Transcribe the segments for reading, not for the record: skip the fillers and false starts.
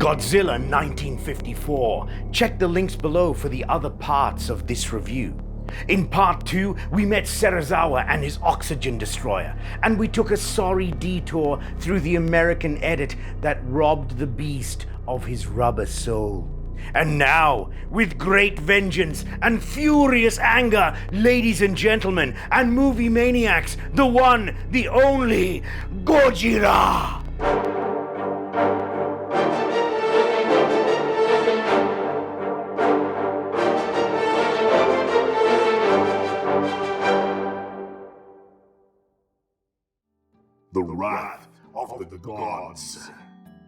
Godzilla 1954. Check the links below for the other parts of this review. In part 2, we met Serizawa and his oxygen destroyer, and we took a sorry detour through the American edit that robbed the beast of his rubber soul. And now, with great vengeance and furious anger, ladies and gentlemen, and movie maniacs, the one, the only, Gojira! The Wrath of the Gods.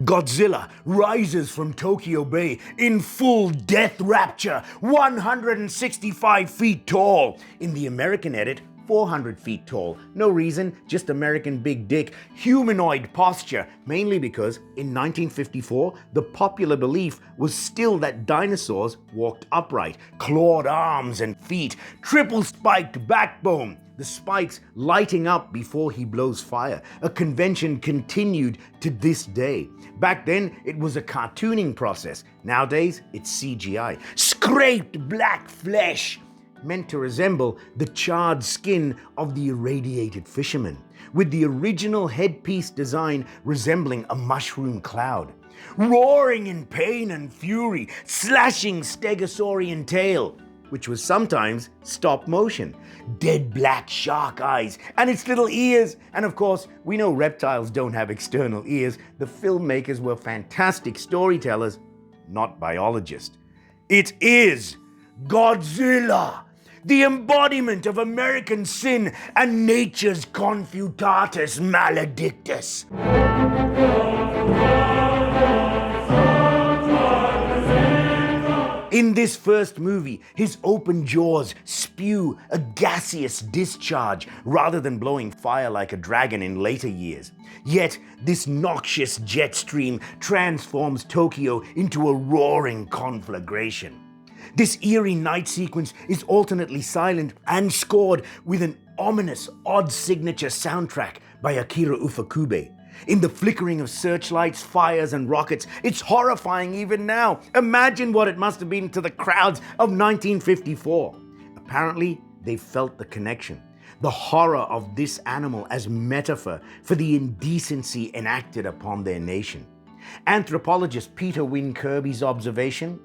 Godzilla rises from Tokyo Bay in full death rapture, 165 feet tall. In the American edit, 400 feet tall. No reason, just American big dick, humanoid posture, mainly because in 1954, the popular belief was still that dinosaurs walked upright, clawed arms and feet, triple spiked backbone, the spikes lighting up before he blows fire, a convention continued to this day. Back then, it was a cartooning process. Nowadays, it's CGI. Scraped black flesh, meant to resemble the charred skin of the irradiated fisherman, with the original headpiece design resembling a mushroom cloud. Roaring in pain and fury, slashing stegosaurian tail, which was sometimes stop motion, dead black shark eyes, and its little ears. And of course, we know reptiles don't have external ears. The filmmakers were fantastic storytellers, not biologists. It is Godzilla, the embodiment of American sin and nature's confutatus maledictus. In this first movie, his open jaws spew a gaseous discharge rather than blowing fire like a dragon in later years. Yet, this noxious jet stream transforms Tokyo into a roaring conflagration. This eerie night sequence is alternately silent and scored with an ominous, odd signature soundtrack by Akira Ufukube. In the flickering of searchlights, fires, and rockets, it's horrifying even now. Imagine what it must have been to the crowds of 1954. Apparently, they felt the connection, the horror of this animal as metaphor for the indecency enacted upon their nation. Anthropologist Peter Wynne Kirby's observation: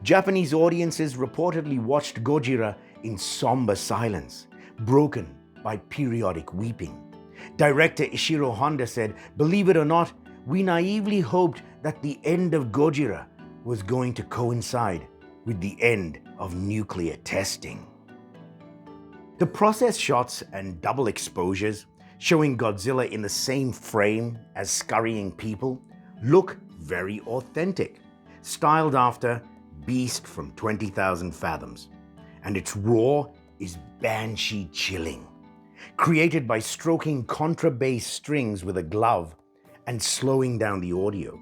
Japanese audiences reportedly watched Gojira in somber silence, broken by periodic weeping. Director Ishirô Honda said, "Believe it or not, we naively hoped that the end of Gojira was going to coincide with the end of nuclear testing." The process shots and double exposures, showing Godzilla in the same frame as scurrying people, look very authentic, styled after Beast from 20,000 Fathoms. And its roar is banshee chilling, created by stroking contrabass strings with a glove and slowing down the audio.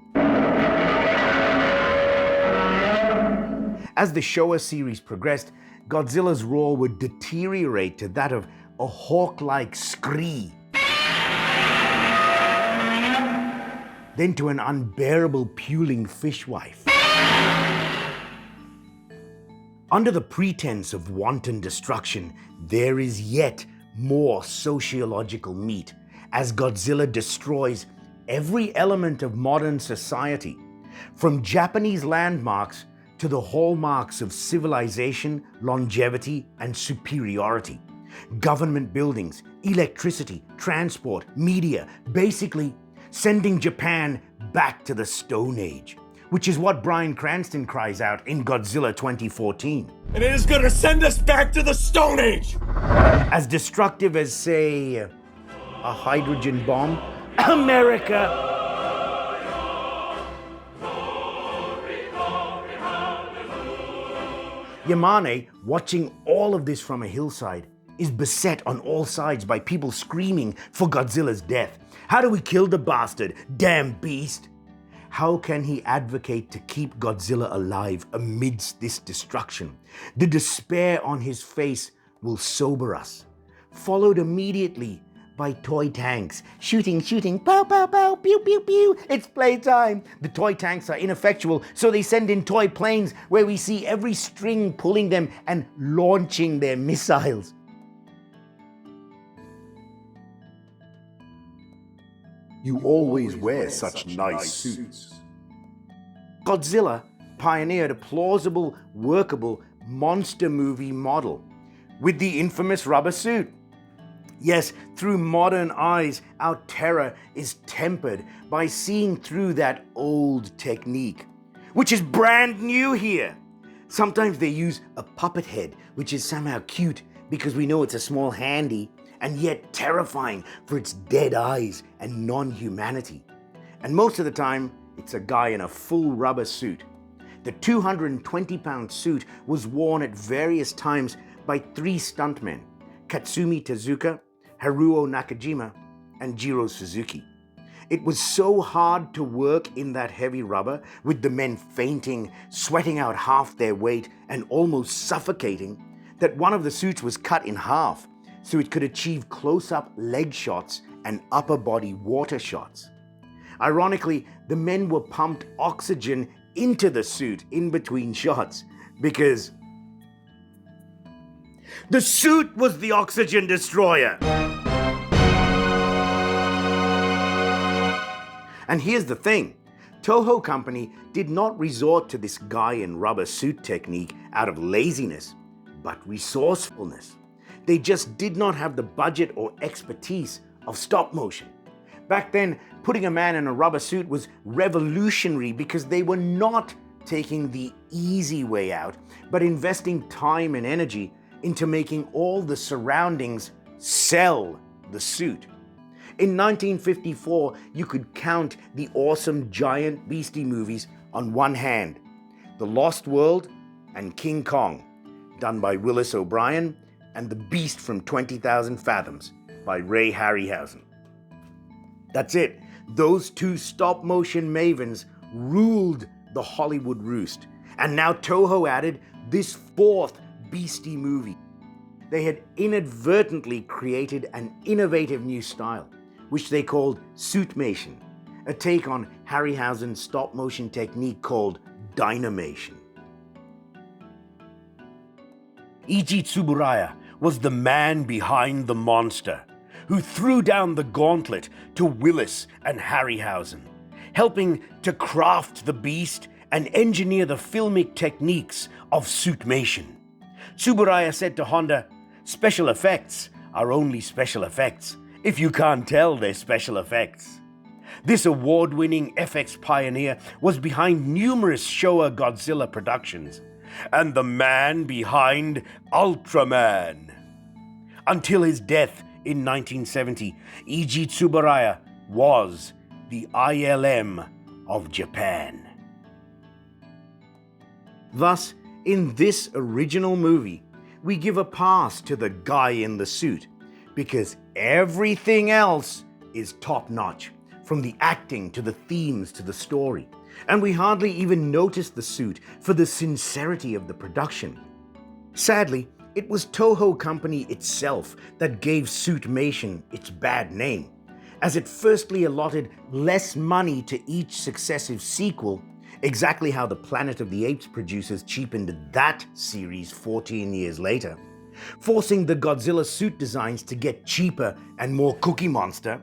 As the Showa series progressed, Godzilla's roar would deteriorate to that of a hawk-like scree, then to an unbearable puling fishwife. Under the pretense of wanton destruction, there is yet more sociological meat as Godzilla destroys every element of modern society, from Japanese landmarks to the hallmarks of civilization, longevity, and superiority. Government buildings, electricity, transport, media, basically sending Japan back to the Stone Age, which is what Bryan Cranston cries out in Godzilla 2014. And it is gonna send us back to the Stone Age! As destructive as, say, a hydrogen bomb, America! Yamane, watching all of this from a hillside, is beset on all sides by people screaming for Godzilla's death. How do we kill the bastard? Damn beast! How can he advocate to keep Godzilla alive amidst this destruction? The despair on his face will sober us, followed immediately by toy tanks. Shooting, pow, pow, pow, pew, pew, pew. It's playtime. The toy tanks are ineffectual, so they send in toy planes where we see every string pulling them and launching their missiles. You always wear such nice suits. Godzilla pioneered a plausible, workable monster movie model with the infamous rubber suit. Yes, through modern eyes, our terror is tempered by seeing through that old technique, which is brand new here. Sometimes they use a puppet head, which is somehow cute because we know it's a small handy, and yet terrifying for its dead eyes and non-humanity. And most of the time, it's a guy in a full rubber suit. The 220-pound suit was worn at various times by 3 stuntmen: Katsumi Tezuka, Haruo Nakajima, and Jiro Suzuki. It was so hard to work in that heavy rubber, with the men fainting, sweating out half their weight, and almost suffocating, that one of the suits was cut in half so it could achieve close-up leg shots and upper body water shots. Ironically, the men were pumped oxygen into the suit in between shots because the suit was the oxygen destroyer. And here's the thing, Toho Company did not resort to this guy in rubber suit technique out of laziness, but resourcefulness. They just did not have the budget or expertise of stop motion. Back then, putting a man in a rubber suit was revolutionary because they were not taking the easy way out, but investing time and energy into making all the surroundings sell the suit. In 1954, you could count the awesome giant beastie movies on one hand: The Lost World and King Kong, done by Willis O'Brien, and The Beast from 20,000 Fathoms by Ray Harryhausen. That's it. Those 2 stop-motion mavens ruled the Hollywood roost. And now Toho added this 4th beastie movie. They had inadvertently created an innovative new style, which they called suitmation, a take on Harryhausen's stop-motion technique called dynamation. Eiji Tsuburaya was the man behind the monster, who threw down the gauntlet to Willis and Harryhausen, helping to craft the beast and engineer the filmic techniques of suitmation. Tsuburaya said to Honda, "Special effects are only special effects if you can't tell they're special effects." This award-winning FX pioneer was behind numerous Showa Godzilla productions, and the man behind Ultraman. Until his death in 1970, Eiji Tsuburaya was the ILM of Japan. Thus, in this original movie, we give a pass to the guy in the suit, because everything else is top-notch, from the acting to the themes to the story. And we hardly even notice the suit for the sincerity of the production. Sadly, it was Toho Company itself that gave suitmation its bad name, as it firstly allotted less money to each successive sequel, exactly how the Planet of the Apes producers cheapened that series 14 years later, forcing the Godzilla suit designs to get cheaper and more Cookie Monster.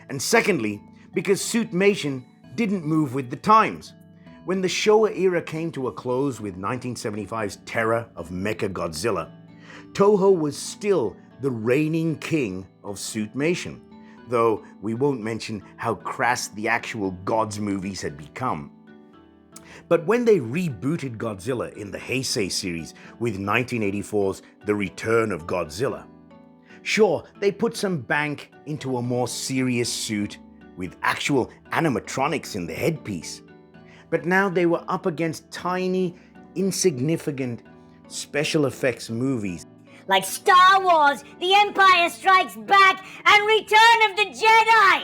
And secondly, because suitmation didn't move with the times. When the Showa era came to a close with 1975's terror of Mechagodzilla, Toho was still the reigning king of suitmation, though we won't mention how crass the actual Gods movies had become. But when they rebooted Godzilla in the Heisei series with 1984's The Return of Godzilla, sure, they put some bank into a more serious suit with actual animatronics in the headpiece. But now they were up against tiny, insignificant special effects movies like Star Wars, The Empire Strikes Back, and Return of the Jedi!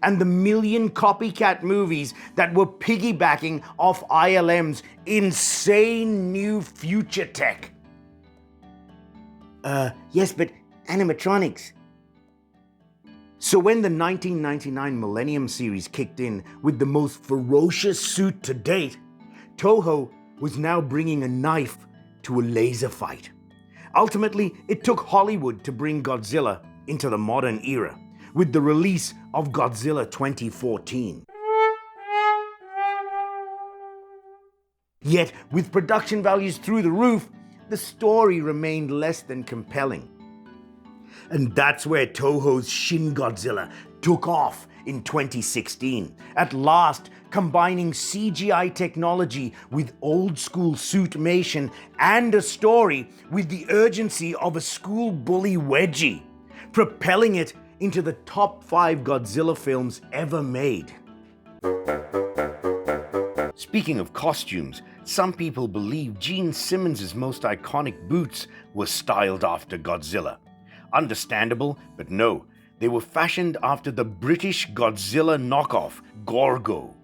And the million copycat movies that were piggybacking off ILM's insane new future tech. Yes, but animatronics. So when the 1999 Millennium series kicked in with the most ferocious suit to date, Toho was now bringing a knife to a laser fight. Ultimately, it took Hollywood to bring Godzilla into the modern era, with the release of Godzilla 2014. Yet, with production values through the roof, the story remained less than compelling. And that's where Toho's Shin Godzilla took off in 2016, at last combining CGI technology with old-school suitmation and a story with the urgency of a school bully wedgie, propelling it into the top 5 Godzilla films ever made. Speaking of costumes, some people believe Gene Simmons' most iconic boots were styled after Godzilla. Understandable, but no, they were fashioned after the British Godzilla knockoff, Gorgo.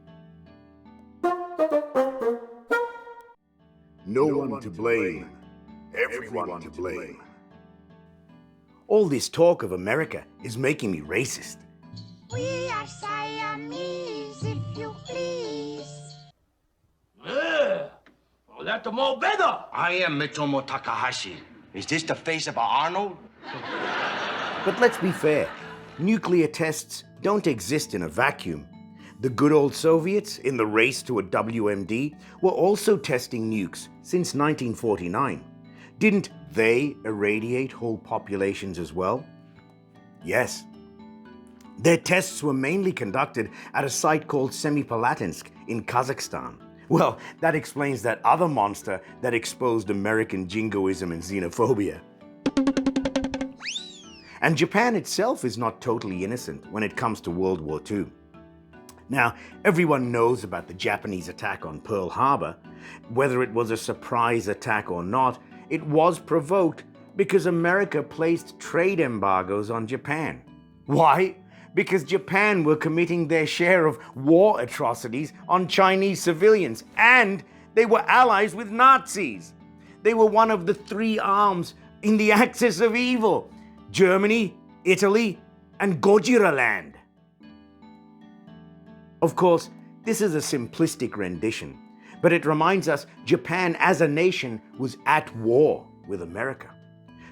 No one to blame. Everyone to blame. All this talk of America is making me racist. We are Siamese, if you please. Yeah. Well, that's more better. I am Mitsumo Takahashi. Is this the face of Arnold? But let's be fair, nuclear tests don't exist in a vacuum. The good old Soviets, in the race to a WMD, were also testing nukes since 1949. Didn't they irradiate whole populations as well? Yes. Their tests were mainly conducted at a site called Semipalatinsk in Kazakhstan. Well, that explains that other monster that exposed American jingoism and xenophobia. And Japan itself is not totally innocent when it comes to World War II. Now, everyone knows about the Japanese attack on Pearl Harbor. Whether it was a surprise attack or not, it was provoked because America placed trade embargoes on Japan. Why? Because Japan were committing their share of war atrocities on Chinese civilians, and they were allies with Nazis. They were one of the 3 arms in the axis of evil: Germany, Italy, and Gojira land. Of course, this is a simplistic rendition, but it reminds us Japan as a nation was at war with America.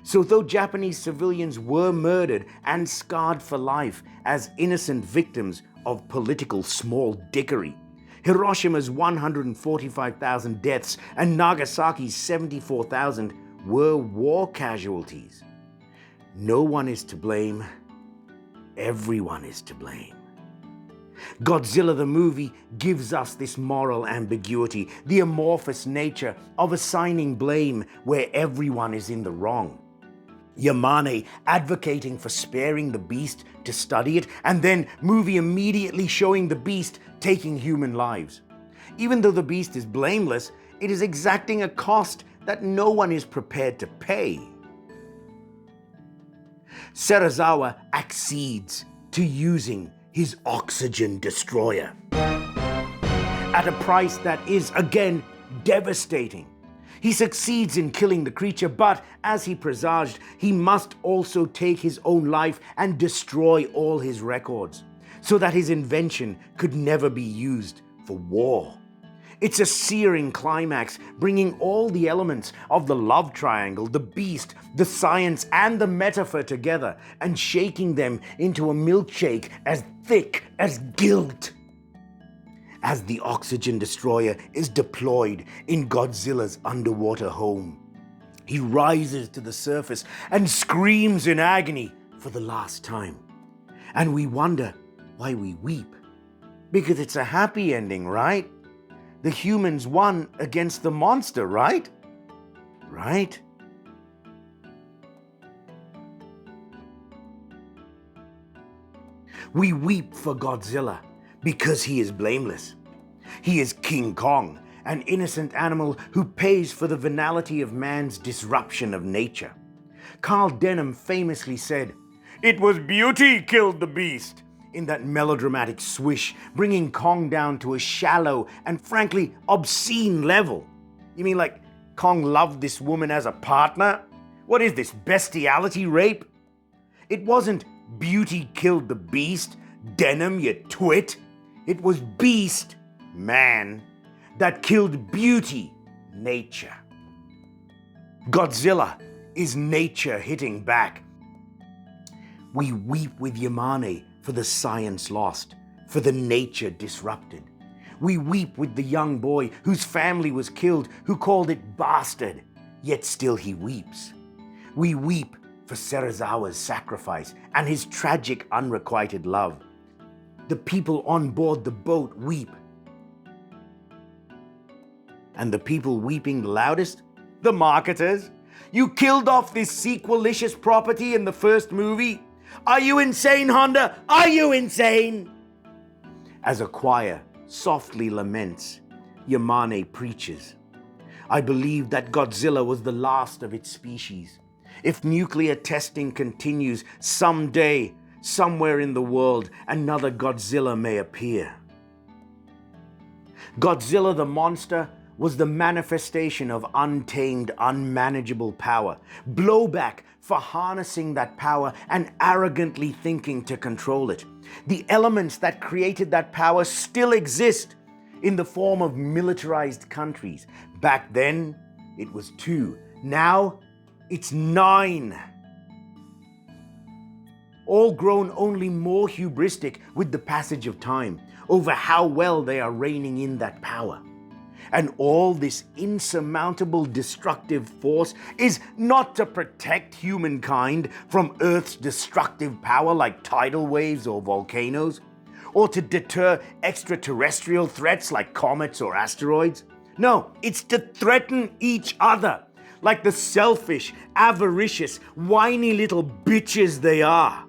So though Japanese civilians were murdered and scarred for life as innocent victims of political small dickery, Hiroshima's 145,000 deaths and Nagasaki's 74,000 were war casualties. No one is to blame. Everyone is to blame. Godzilla the movie gives us this moral ambiguity, the amorphous nature of assigning blame where everyone is in the wrong. Yamane advocating for sparing the beast to study it, and then movie immediately showing the beast taking human lives. Even though the beast is blameless, it is exacting a cost that no one is prepared to pay. Serizawa accedes to using his oxygen destroyer at a price that is, again, devastating. He succeeds in killing the creature, but as he presaged, he must also take his own life and destroy all his records, so that his invention could never be used for war. It's a searing climax, bringing all the elements of the love triangle, the beast, the science, and the metaphor together, and shaking them into a milkshake as thick as guilt. As the oxygen destroyer is deployed in Godzilla's underwater home, he rises to the surface and screams in agony for the last time. And we wonder why we weep. Because it's a happy ending, right? The humans won against the monster, right? Right? We weep for Godzilla because he is blameless. He is King Kong, an innocent animal who pays for the venality of man's disruption of nature. Carl Denham famously said, "It was beauty killed the beast," in that melodramatic swish, bringing Kong down to a shallow and frankly obscene level. You mean like Kong loved this woman as a partner? What is this, bestiality rape? It wasn't beauty killed the beast, Denim, you twit. It was beast, man, that killed beauty, nature. Godzilla is nature hitting back. We weep with Yamane for the science lost, for the nature disrupted. We weep with the young boy whose family was killed, who called it bastard, yet still he weeps. We weep for Serizawa's sacrifice and his tragic unrequited love. The people on board the boat weep. And the people weeping the loudest? The marketers. You killed off this sequelicious property in the first movie. Are you insane, Honda? Are you insane? As a choir softly laments, Yamane preaches. I believe that Godzilla was the last of its species. If nuclear testing continues, someday, somewhere in the world, another Godzilla may appear. Godzilla the monster was the manifestation of untamed, unmanageable power, blowback for harnessing that power and arrogantly thinking to control it. The elements that created that power still exist in the form of militarized countries. Back then, it was 2. Now, it's 9. All grown only more hubristic with the passage of time over how well they are reining in that power. And all this insurmountable destructive force is not to protect humankind from Earth's destructive power like tidal waves or volcanoes, or to deter extraterrestrial threats like comets or asteroids. No, it's to threaten each other like the selfish, avaricious, whiny little bitches they are.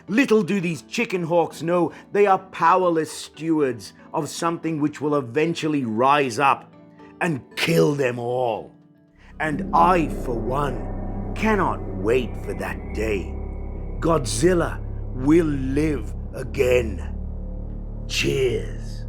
Little do these chicken hawks know they are powerless stewards of something which will eventually rise up and kill them all. And I, for one, cannot wait for that day. Godzilla will live again. Cheers.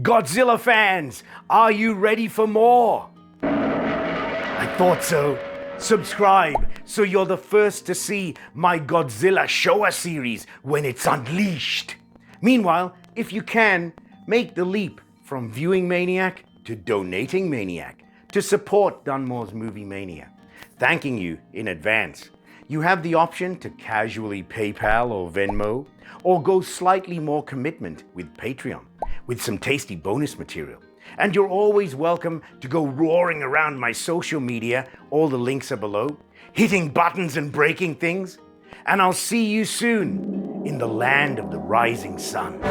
Godzilla fans, are you ready for more? I thought so. Subscribe so you're the first to see my Godzilla Showa series when it's unleashed. Meanwhile, if you can, make the leap from viewing Maniac to donating Maniac to support Dunmore's Movie Mania. Thanking you in advance. You have the option to casually PayPal or Venmo, or go slightly more commitment with Patreon, with some tasty bonus material. And you're always welcome to go roaring around my social media, all the links are below, hitting buttons and breaking things. And I'll see you soon in the land of the rising sun.